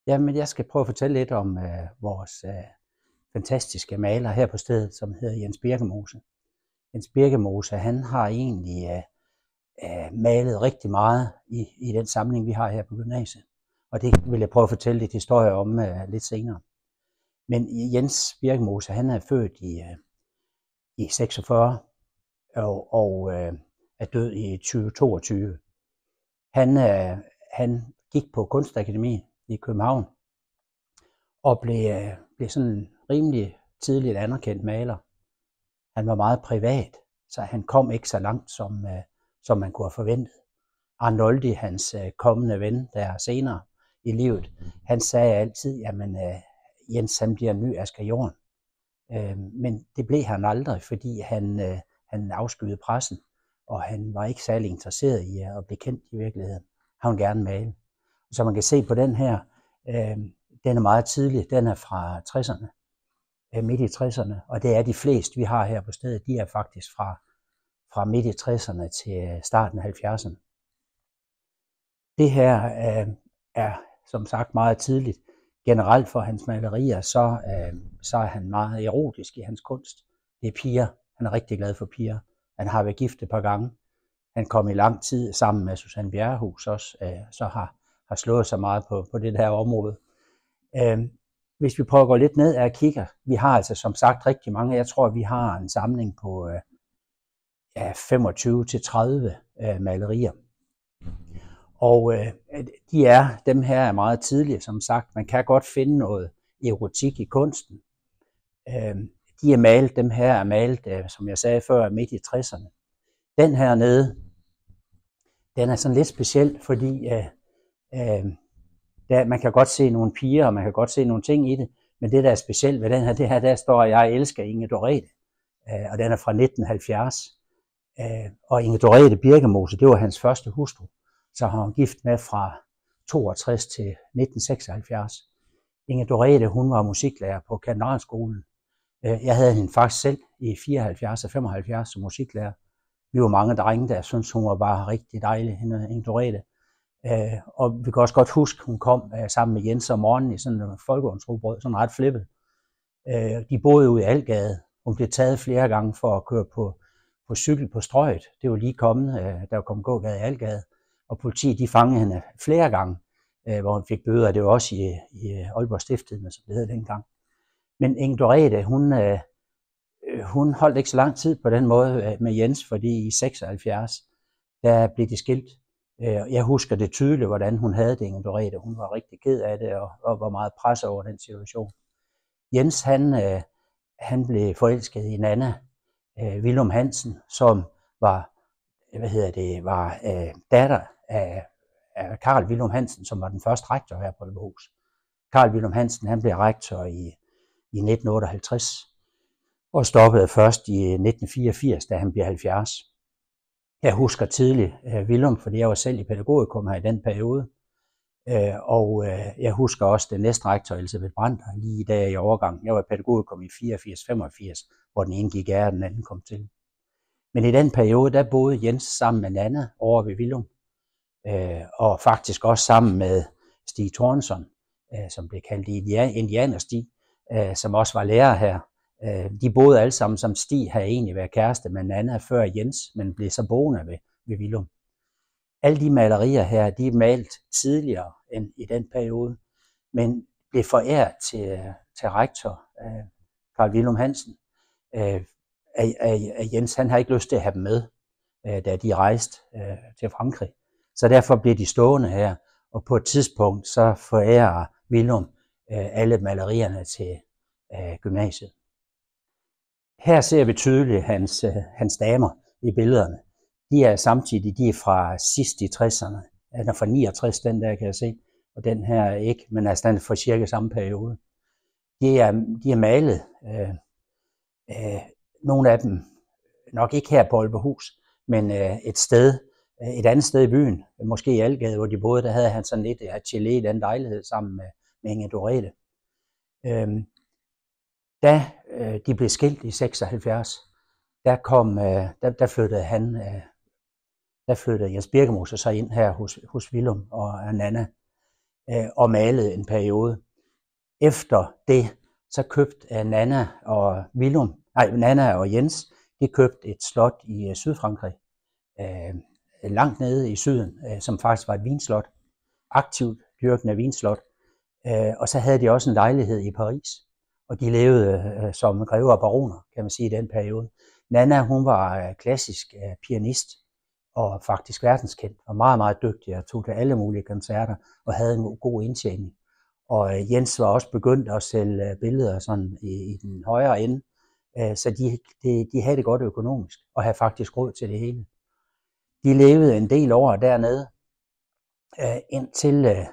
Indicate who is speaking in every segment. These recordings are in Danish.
Speaker 1: Jamen, jeg skal prøve at fortælle lidt om vores fantastiske maler her på stedet, som hedder Jens Birkemose. Jens Birkemose, han har egentlig malet rigtig meget i den samling, vi har her på gymnasiet. Og det vil jeg prøve at fortælle lidt historie om lidt senere. Men Jens Birkemose, han er født i 46 og er død i 2022. Han gik på Kunstakademiet i København og blev sådan rimelig tidligt anerkendt maler. Han var meget privat, så han kom ikke så langt, som man kunne have forventet. Arnoldi, hans kommende ven der senere i livet, han sagde altid, jamen Jens, han bliver en ny Asger Jorn. Men det blev han aldrig, fordi han afskyede pressen, og han var ikke særlig interesseret i at blive kendt i virkeligheden. Han ville gerne male. Så man kan se på den her, den er meget tidlig, den er fra 60'erne, midt i 60'erne, og det er de fleste, vi har her på stedet, de er faktisk fra midt i 60'erne til starten af 70'erne. Det her er som sagt meget tidligt. Generelt for hans malerier, så er han meget erotisk i hans kunst. Det er piger. Han er rigtig glad for piger. Han har været gift et par gange. Han kom i lang tid sammen med Susanne Bjerrehuus også, så har slået sig meget på det her område. Hvis vi prøver at gå lidt ned og kigger, vi har altså som sagt rigtig mange. Jeg tror, vi har en samling på 25-30 malerier. Og dem her er meget tidlige, som sagt. Man kan godt finde noget erotik i kunsten. Dem her er malet, som jeg sagde før, midt i 60'erne. Den her nede, den er sådan lidt speciel, fordi man kan godt se nogle piger, og man kan godt se nogle ting i det, men det, der er specielt ved den her, det her, der står, jeg elsker Inge Dorete, og den er fra 1970. Og Inge Dorete Birkemose, det var hans første hustru, så har hun gift med fra 62 til 1976. Inge Dorete, hun var musiklærer på Katedralskolen. Jeg havde hende faktisk selv i 74 og 75 som musiklærer. Vi var mange drenge, der syntes, hun var bare rigtig dejlig, Inge Dorete. Og vi kan også godt huske, hun kom sammen med Jens om morgenen i sådan en folkevognsrugbrød, sådan ret flippet. De boede ude i Algade. Hun blev taget flere gange for at køre på cykel på Strøget. Det var lige kommet, der kom gågade i Algade. Og politiet, de fangede hende flere gange, hvor hun fik bøder. Det var også i Aalborg Stiftstidende, som det hed dengang. Men Inge Dorete, hun holdt ikke så lang tid på den måde med Jens, fordi i 76, der blev de skilt. Jeg husker det tydeligt, hvordan hun havde det, Inge Dorete. Hun var rigtig ked af det, og var meget presset over den situation. Jens, han blev forelsket i Nanna Willum Hansen, som var datter af Carl Willum Hansen, som var den første rektor her på Aalborghus. Carl Willum Hansen, han blev rektor i 1958, og stoppede først i 1984, da han blev 70. Jeg husker tidligt Willum, fordi jeg var selv i pædagogikum her i den periode. Og jeg husker også den næste rektor, Elisabeth Brandt, lige da i overgang. Jeg var i pædagogikum i 84-85, hvor den ene gik af, og den anden kom til. Men i den periode, der boede Jens sammen med Nanna over ved Willum, og faktisk også sammen med Stig Thornson, som blev kaldt Indianerstig, som også var lærer her. De boede alle sammen, som Stig havde egentlig været kæreste med Nanna før Jens, men blev så boende ved Willum. Alle de malerier her, de er malet tidligere end i den periode, men blev foræret til rektor Carl Willum Hansen. Jens, han har ikke lyst til at have dem med, da de rejste til Frankrig. Så derfor bliver de stående her, og på et tidspunkt så forærer Willum alle malerierne til gymnasiet. Her ser vi tydeligt hans damer i billederne. De er samtidig, de er fra sidst i 60'erne. Den er fra 69, den der kan jeg se, og den her ikke, men er stand for cirka samme periode. De er malet, nogle af dem, nok ikke her på Aalborghus, men et andet sted i byen, måske i Algade, hvor de boede, der havde han sådan lidt atelier i den lejlighed sammen med Inge Dorete. Da de blev skilt i 76, der flyttede Jens Birkemose så ind her hos Willum og Nanna. og malede en periode. Efter det, så købte Nanna og Jens, de købte et slot i Sydfrankrig, langt nede i syden, som faktisk var et vinslot, aktivt dyrkende vinslot. Og så havde de også en lejlighed i Paris, og de levede som grever og baroner, kan man sige, i den periode. Nanna, hun var klassisk pianist, og faktisk verdenskendt, og meget, meget dygtig, og tog til alle mulige koncerter, og havde en god indtjening. Og Jens var også begyndt at sælge billeder sådan i den højere ende, så de havde det godt økonomisk, og havde faktisk råd til det hele. De levede en del år dernede, indtil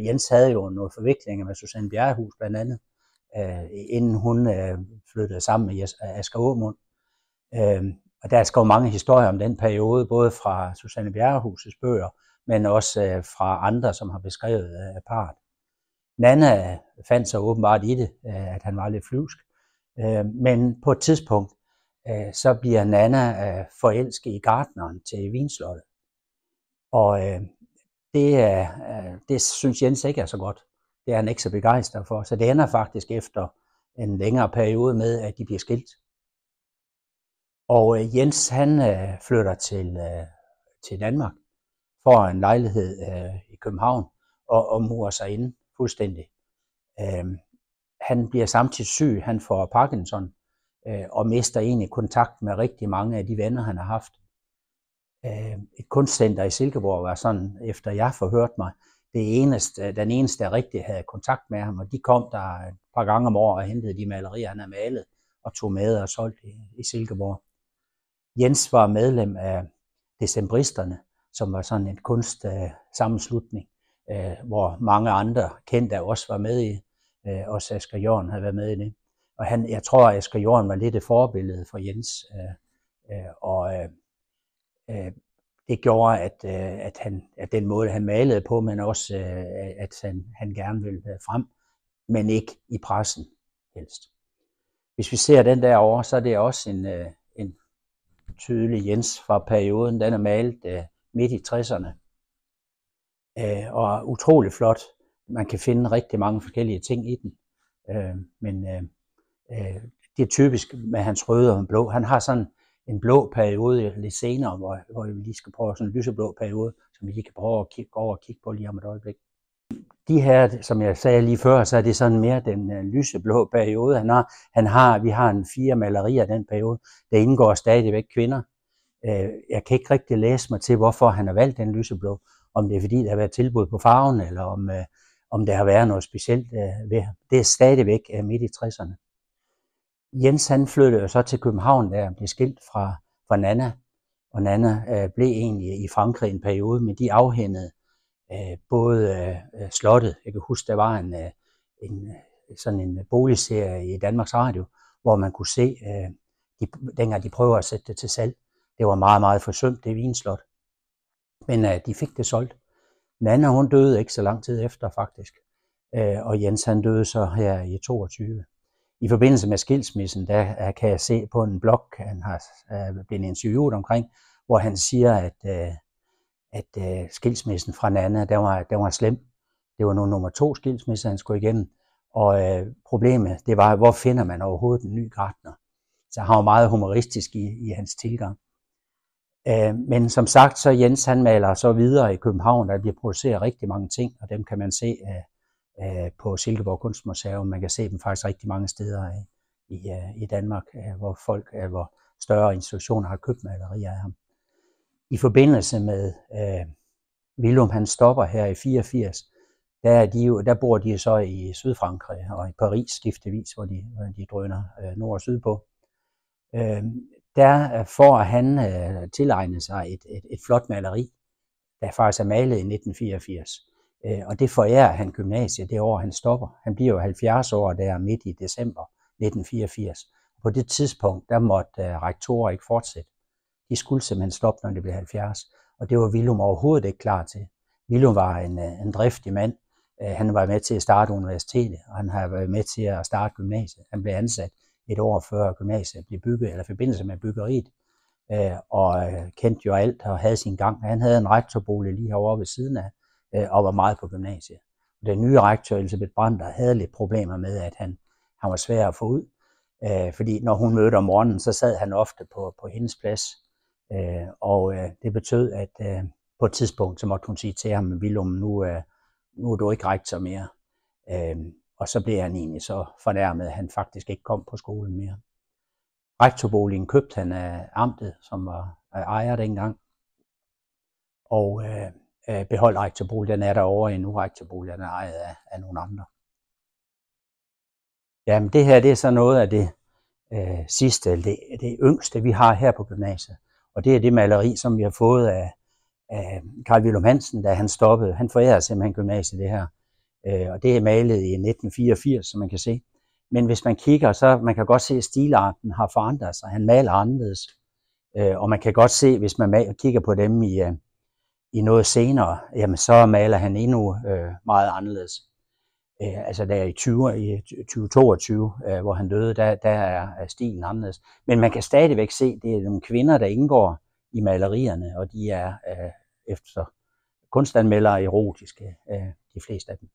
Speaker 1: Jens havde jo nogle forviklinger med Susanne Bjerrehuus blandt andet, inden hun flyttede sammen med Asger Aamund. Og der er skrevet mange historier om den periode, både fra Susanne Bjerrehuus' bøger, men også fra andre, som har beskrevet parret. Nanna fandt sig åbenbart i det, at han var lidt flyvsk. Men på et tidspunkt, så bliver Nanna forelsket i gartneren til vinslottet. Og det synes Jens ikke er så godt. Det er han ikke så begejstret for. Så det ender faktisk efter en længere periode med, at de bliver skilt. Og Jens, han flytter til Danmark, får en lejlighed i København og murer sig inde fuldstændig. Han bliver samtidig syg, han får Parkinson og mister egentlig kontakt med rigtig mange af de venner, han har haft. Et kunstcenter i Silkeborg var sådan, efter jeg forhørte mig, den eneste, der rigtig havde kontakt med ham, og de kom der et par gange om året og hentede de malerier, han havde malet, og tog med og solgt i Silkeborg. Jens var medlem af Decembristerne, som var sådan en kunstsammenslutning, hvor mange andre kendte også var med i. Også Asger Jorn havde været med i det. Og jeg tror, at Asger Jorn var lidt et forbillede for Jens. Det gjorde, at den måde, han malede på, men også, at han gerne ville frem, men ikke i pressen helst. Hvis vi ser den derovre, så er det også en tydelig Jens fra perioden. Den er malet midt i 60'erne. Og utrolig flot. Man kan finde rigtig mange forskellige ting i den. Men det er typisk med hans røde og blå. Han har sådan en blå periode lidt senere, hvor vi lige skal prøve sådan en lyseblå periode, som vi lige kan prøve at gå over og kigge på lige om et øjeblik. De her, som jeg sagde lige før, så er det sådan mere den lyseblå periode. Vi har en 4 malerier af den periode. Der indgår stadigvæk kvinder. Jeg kan ikke rigtig læse mig til, hvorfor han har valgt den lyseblå. Om det er fordi, der har været tilbud på farven, eller om der har været noget specielt ved ham. Det er stadigvæk midt i 60'erne. Jens, han flyttede jo så til København, der blev skilt fra Nanna. Og Nanna blev egentlig i Frankrig en periode, men de afhændede både slottet. Jeg kan huske, der var sådan en boligserie i Danmarks Radio, hvor man kunne se, dengang de prøver at sætte det til salg. Det var meget, meget forsømt, det vinslot. Men de fik det solgt. Nanna, hun døde ikke så lang tid efter, faktisk. Og Jens, han døde så her i 22. I forbindelse med skilsmissen, der kan jeg se på en blog, han har blevet interviewet omkring, hvor han siger, at skilsmissen fra Nanna, den var slem. Det var nu nummer 2 skilsmisse, han skulle igennem. Og problemet, det var, hvor finder man overhovedet en ny gartner? Så han var meget humoristisk i hans tilgang. Men som sagt, så Jens, han maler så videre i København, der bliver produceret rigtig mange ting, og dem kan man se på Silkeborg Kunstmuseum. Man kan se dem faktisk rigtig mange steder i Danmark, hvor større institutioner har købt malerier af ham. I forbindelse med Willum, han stopper her i 84, der bor de så i Sydfrankrig og i Paris skiftevis, hvor de drøner nord og syd på. Der får han tilegnet sig et flot maleri, der faktisk er malet i 1984. Og det forærer han gymnasiet det år, han stopper. Han bliver jo 70 år der midt i december 1984. På det tidspunkt, der måtte rektorer ikke fortsætte. De skulle simpelthen stoppe, når det blev 70. Og det var Willum overhovedet ikke klar til. Willum var en driftig mand. Han var med til at starte universitetet, og han har været med til at starte gymnasiet. Han blev ansat et år før gymnasiet blev bygget, eller i forbindelse med byggeriet, og kendte jo alt og havde sin gang. Han havde en rektorbolig lige herovre ved siden og var meget på gymnasiet. Den nye rektor, Elisabeth Brander, havde lidt problemer med, at han var svær at få ud. Fordi når hun mødte om morgenen, så sad han ofte på hendes plads. Og det betød, at på et tidspunkt, så måtte hun sige til ham, Willum, nu er du ikke rektor mere. Og så blev han egentlig så fornærmet, at han faktisk ikke kom på skolen mere. Rektorboligen købte han af amtet, som var ejer dengang. Og beholdt rektorboligen, den er derovre endnu. Rektorboligen er ejet af nogle andre. Jamen det her, det er så noget af det sidste, det yngste, vi har her på gymnasiet. Og det er det maleri, som vi har fået af Carl Willum Hansen, da han stoppede. Han forærede simpelthen gymnasiet det her. Og det er malet i 1984, som man kan se. Men hvis man kigger, så man kan godt se, at stilarten har forandret sig. Han maler anderledes. Og man kan godt se, hvis man kigger på dem i noget senere, jamen så maler han endnu meget anderledes. Altså der i 2022, hvor han døde, der er stilen anderledes. Men man kan stadigvæk se, at det er nogle kvinder, der indgår i malerierne, og de er efter kunstanmeldere erotiske, de fleste af dem.